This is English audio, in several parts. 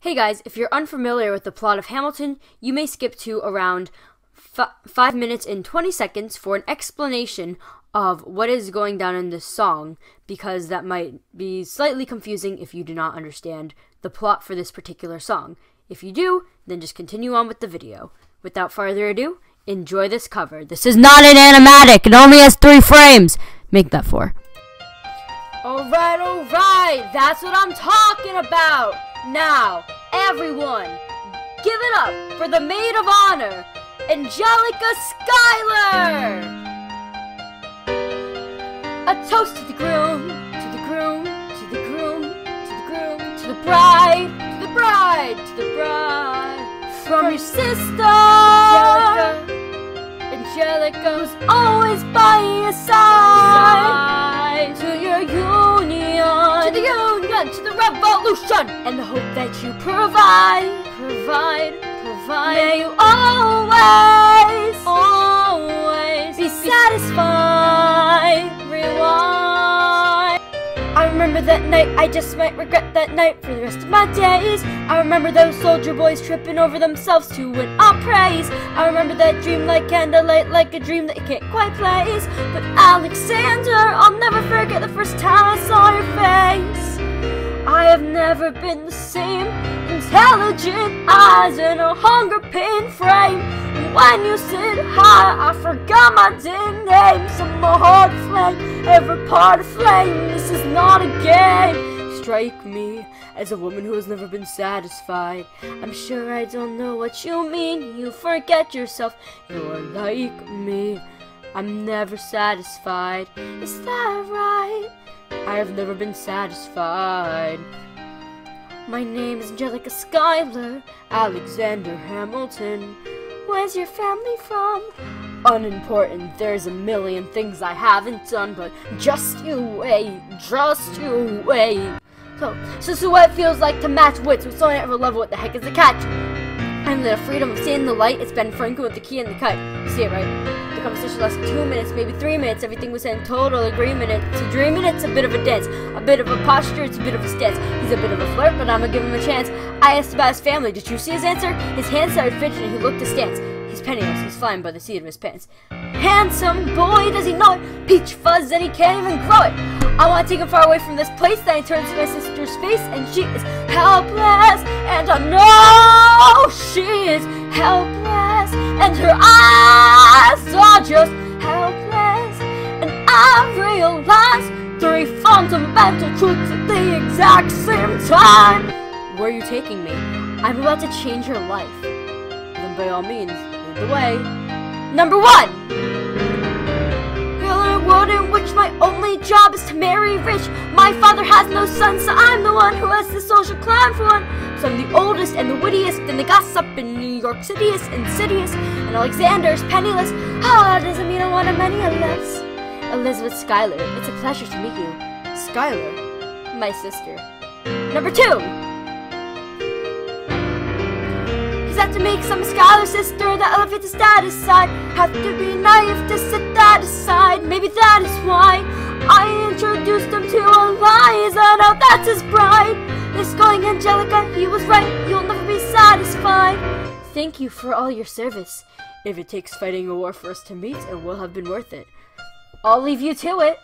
Hey guys, if you're unfamiliar with the plot of Hamilton, you may skip to around 5 minutes and 20 seconds for an explanation of what is going down in this song, because that might be slightly confusing if you do not understand the plot for this particular song. If you do, then just continue on with the video. Without further ado, enjoy this cover. This is not an animatic, it only has 3 frames. Make that 4. Alright, that's what I'm talking about! Now, everyone, give it up for the maid of honor, Angelica Schuyler! A toast to the groom, to the groom, to the groom, to the groom, to the bride, to the bride, to the bride. From your sister, Angelica, who's always by your side. To your union, to the union, to the revolution, and the hope that you provide. May you always be satisfied. Rewind. I remember that night, I just might regret that night for the rest of my days. I remember those soldier boys tripping over themselves to win our praise. I remember that dream like candlelight, like a dream that you can't quite place. But Alexander, I'll never forget the first time I saw your face. I have never been the same. Intelligent eyes and a hunger pain frame. And when you said hi, I forgot my dang name. So my heart flame, every part of flame. This is not a game. Strike me as a woman who has never been satisfied. I'm sure I don't know what you mean. You forget yourself. You're like me. I'm never satisfied. Is that right? I have never been satisfied. My name is Angelica Schuyler, Alexander Hamilton. Where's your family from? Unimportant, there's a million things I haven't done, but just you wait, just you wait. So this is what it feels like to match wits with someone I ever love. What the heck is the catch? And the freedom of seeing the light, it's Ben Franklin with the key and the cut. You see it, right? The conversation lasted 2 minutes, maybe 3 minutes. Everything was in total agreement. It's a dream and it's a bit of a dance. A bit of a posture, it's a bit of a stance. He's a bit of a flirt, but I'ma give him a chance. I asked about his family. Did you see his answer? His hands started fidgeting. He looked askance. He's penniless. He's flying by the seat of his pants. Handsome boy, does he know it? Peach fuzz and he can't even grow it. I want to take him far away from this place. Then he turns to my sister's face and she is helpless. And I know she is helpless. And her eyes are just helpless. And I realize 3 fundamental truths at the exact same time. Where are you taking me? I'm about to change your life. Then by all means, lead the way. Number 1! World in which my only job is to marry rich. My father has no sons, so I'm the one who has the social climb for one. So I'm the oldest and the wittiest, and the gossip in New York City is insidious, and Alexander's penniless. Ah, doesn't mean I want him any less. Elizabeth Schuyler, it's a pleasure to meet you. Schuyler, my sister. Number 2. Have to make some scholar sister that elevate the status side. Have to be naive to set that aside. Maybe that is why I introduced him to Eliza. Now that's his bride. This going Angelica, he was right. You'll never be satisfied. Thank you for all your service. If it takes fighting a war for us to meet, it will have been worth it. I'll leave you to it.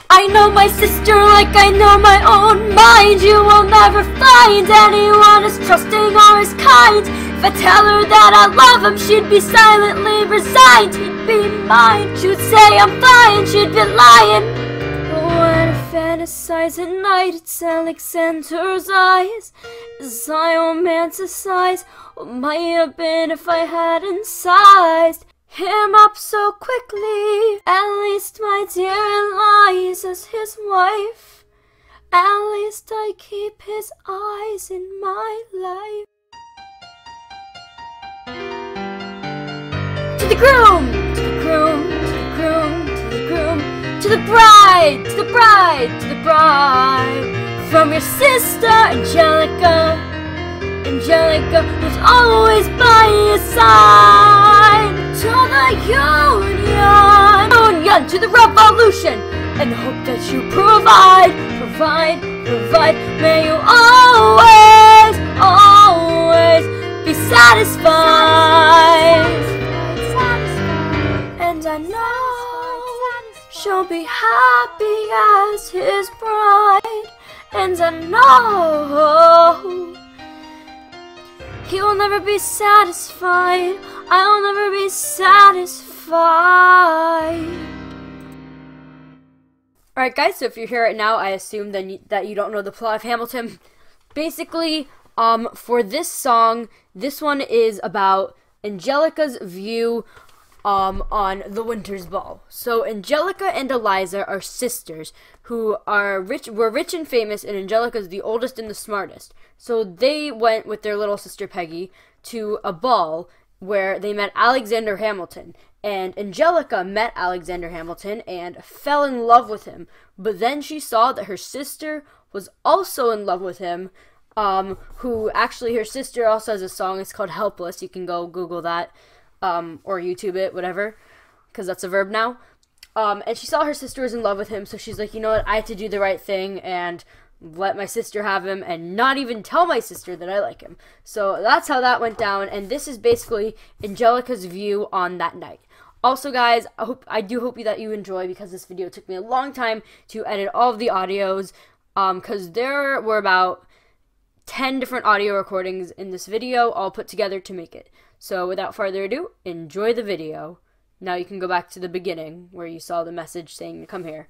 I know my sister like I know my own mind. You will never find anyone as trusting or as kind. If I tell her that I love him, she'd be silently resigned. He'd be mine. She'd say I'm fine, she'd be lying. But when I fantasize at night, it's Alexander's eyes. As I romanticize what might have been if I hadn't sized him up so quickly. At least my dear Eliza's his wife. At least I keep his eyes in my life. To the groom, to the groom, to the groom, to the groom, to the bride, to the bride, to the bride. From your sister, Angelica, Angelica, who's always by your side. To the union, to the revolution, and the hope that you provide. May you always happens, and no, he will never be satisfied. I will never be satisfied. Alright guys, so if you're here right now, I assume then that you don't know the plot of Hamilton. Basically, for this song, this one is about Angelica's view on the Winter's Ball. So Angelica and Eliza are sisters who were rich and famous, and Angelica's the oldest and the smartest. So they went with their little sister Peggy to a ball where they met Alexander Hamilton. And Angelica met Alexander Hamilton and fell in love with him. But then she saw that her sister was also in love with him. Who actually, her sister also has a song. It's called Helpless. You can go Google that. Or YouTube it, whatever. Because that's a verb now. And she saw her sister was in love with him. So she's like, you know what? I have to do the right thing and let my sister have him and not even tell my sister that I like him. So that's how that went down. And this is basically Angelica's view on that night. Also, guys, I do hope that you enjoy, because this video took me a long time to edit all of the audios, because there were about 10 different audio recordings in this video, all put together to make it. So without further ado, enjoy the video. Now you can go back to the beginning, where you saw the message saying to come here.